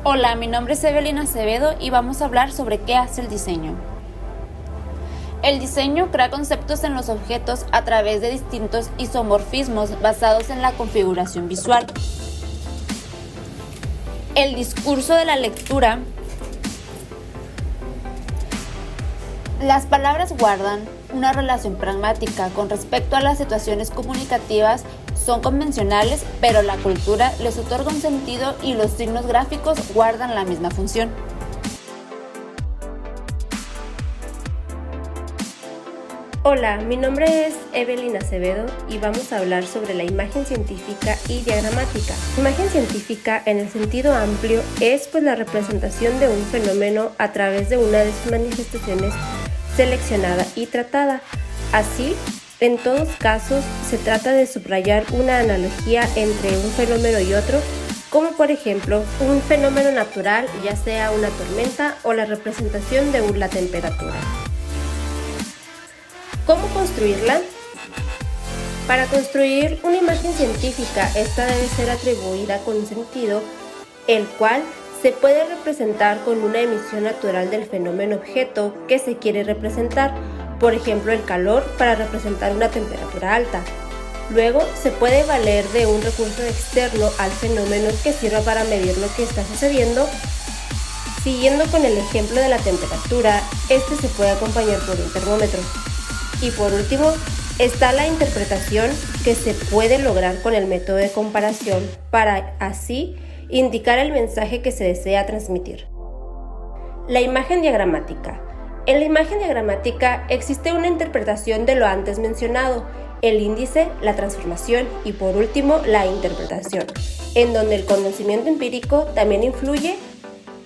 Hola, mi nombre es Evelyn Acevedo y vamos a hablar sobre qué hace el diseño. El diseño crea conceptos en los objetos a través de distintos isomorfismos basados en la configuración visual. El discurso de la lectura. Las palabras guardan una relación pragmática con respecto a las situaciones comunicativas, son convencionales, pero la cultura les otorga un sentido y los signos gráficos guardan la misma función. Hola, mi nombre es Evelyn Acevedo y vamos a hablar sobre la imagen científica y diagramática. Imagen científica en el sentido amplio es pues la representación de un fenómeno a través de una de sus manifestaciones seleccionada y tratada. Así, en todos casos se trata de subrayar una analogía entre un fenómeno y otro, como por ejemplo un fenómeno natural, ya sea una tormenta o la representación de la temperatura. ¿Cómo construirla? Para construir una imagen científica, esta debe ser atribuida con un sentido, el cual se puede representar con una emisión natural del fenómeno objeto que se quiere representar, por ejemplo el calor para representar una temperatura alta. Luego se puede valer de un recurso externo al fenómeno que sirva para medir lo que está sucediendo. Siguiendo con el ejemplo de la temperatura, este se puede acompañar por un termómetro. Y por último, está la interpretación que se puede lograr con el método de comparación para así indicar el mensaje que se desea transmitir. La imagen diagramática. En la imagen diagramática existe una interpretación de lo antes mencionado, el índice, la transformación y por último la interpretación, en donde el conocimiento empírico también influye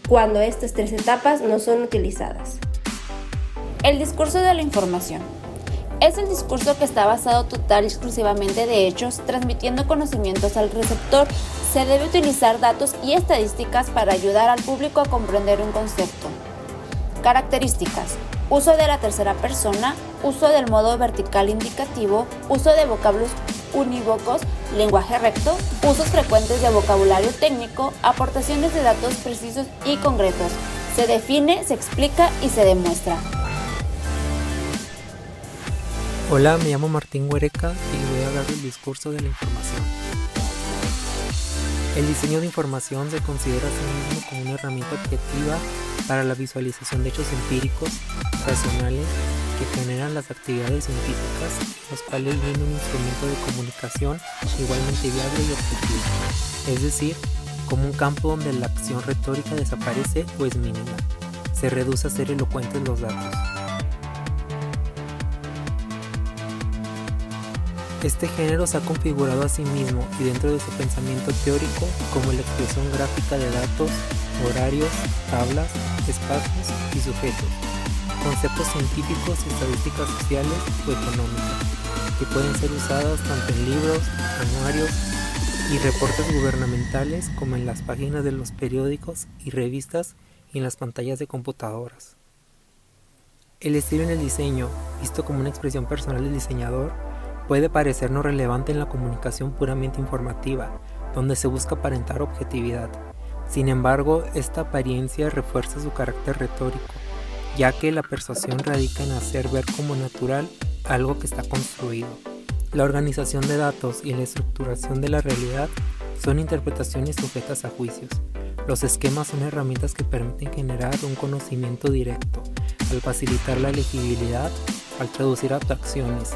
cuando estas tres etapas no son utilizadas. El discurso de la información. Es el discurso que está basado total y exclusivamente de hechos, transmitiendo conocimientos al receptor. Se debe utilizar datos y estadísticas para ayudar al público a comprender un concepto. Características: uso de la tercera persona, uso del modo vertical indicativo, uso de vocablos unívocos, lenguaje recto, usos frecuentes de vocabulario técnico, aportaciones de datos precisos y concretos. Se define, se explica y se demuestra. Hola, me llamo Martín Huereca y voy a hablar del discurso de la información. El diseño de información se considera a sí mismo como una herramienta objetiva para la visualización de hechos empíricos, racionales, que generan las actividades científicas, los cuales viene un instrumento de comunicación igualmente viable y objetivo, es decir, como un campo donde la acción retórica desaparece o es mínima. Se reduce a ser elocuentes los datos. Este género se ha configurado a sí mismo y dentro de su pensamiento teórico como la expresión gráfica de datos, horarios, tablas, espacios y sujetos, conceptos científicos y estadísticas sociales o económicas, que pueden ser usadas tanto en libros, anuarios y reportes gubernamentales como en las páginas de los periódicos y revistas y en las pantallas de computadoras. El estilo en el diseño, visto como una expresión personal del diseñador, puede parecernos relevante en la comunicación puramente informativa, donde se busca aparentar objetividad. Sin embargo, esta apariencia refuerza su carácter retórico, ya que la persuasión radica en hacer ver como natural algo que está construido. La organización de datos y la estructuración de la realidad son interpretaciones sujetas a juicios. Los esquemas son herramientas que permiten generar un conocimiento directo, al facilitar la legibilidad, al traducir abstracciones,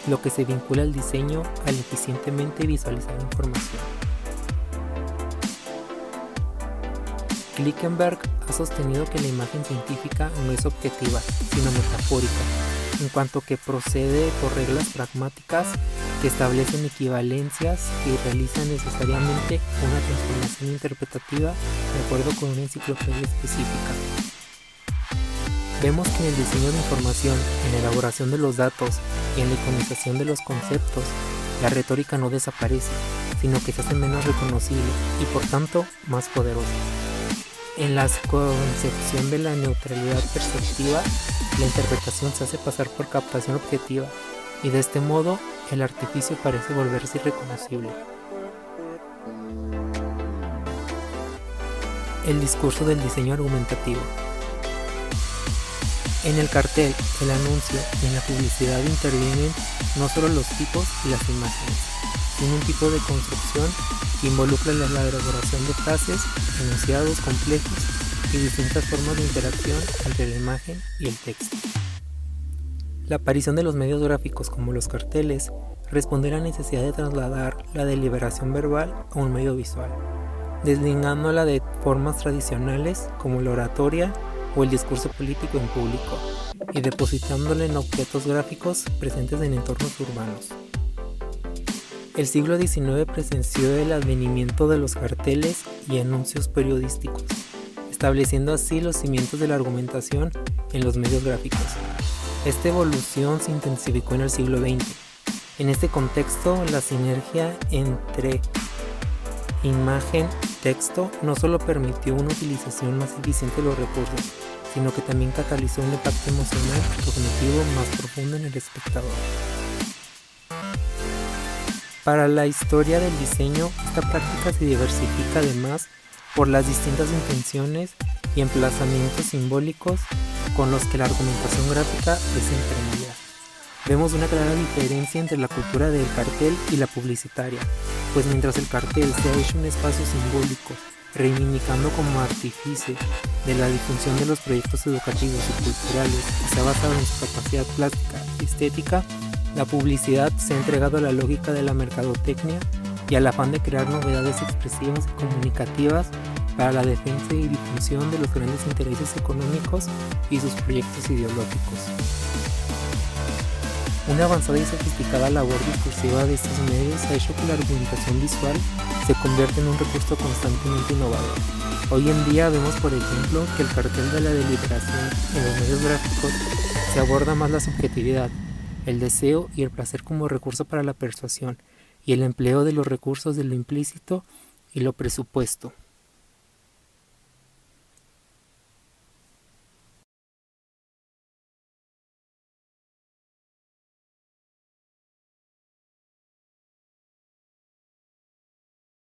lo que se vincula al diseño al eficientemente visualizar información. Klinkenberg ha sostenido que la imagen científica no es objetiva, sino metafórica, en cuanto que procede por reglas pragmáticas que establecen equivalencias que realizan necesariamente una transformación interpretativa de acuerdo con una enciclopedia específica. Vemos que en el diseño de información, en la elaboración de los datos y en la iconización de los conceptos, la retórica no desaparece, sino que se hace menos reconocible y por tanto más poderosa. En la concepción de la neutralidad perceptiva, la interpretación se hace pasar por captación objetiva y de este modo el artificio parece volverse irreconocible. El discurso del diseño argumentativo. En el cartel, el anuncio y en la publicidad intervienen no solo los tipos y las imágenes, sino un tipo de construcción que involucra la elaboración de frases, enunciados complejos y distintas formas de interacción entre la imagen y el texto. La aparición de los medios gráficos como los carteles responde a la necesidad de trasladar la deliberación verbal a un medio visual, deslindándola de formas tradicionales como la oratoria o el discurso político en público y depositándola en objetos gráficos presentes en entornos urbanos. El siglo XIX presenció el advenimiento de los carteles y anuncios periodísticos, estableciendo así los cimientos de la argumentación en los medios gráficos. Esta evolución se intensificó en el siglo XX. En este contexto, la sinergia entre imagen y texto no solo permitió una utilización más eficiente de los recursos, sino que también catalizó un impacto emocional y cognitivo más profundo en el espectador. Para la historia del diseño, esta práctica se diversifica además por las distintas intenciones y emplazamientos simbólicos con los que la argumentación gráfica es emprendida. Vemos una clara diferencia entre la cultura del cartel y la publicitaria, pues mientras el cartel se ha hecho un espacio simbólico, reivindicando como artífice de la difusión de los proyectos educativos y culturales y se ha basado en su capacidad plástica y estética, la publicidad se ha entregado a la lógica de la mercadotecnia y al afán de crear novedades expresivas y comunicativas para la defensa y difusión de los grandes intereses económicos y sus proyectos ideológicos. Una avanzada y sofisticada labor discursiva de estos medios ha hecho que la argumentación visual se convierta en un recurso constantemente innovador. Hoy en día vemos, por ejemplo, que el cartel de la deliberación en los medios gráficos se aborda más la subjetividad, el deseo y el placer como recurso para la persuasión, y el empleo de los recursos de lo implícito y lo presupuesto.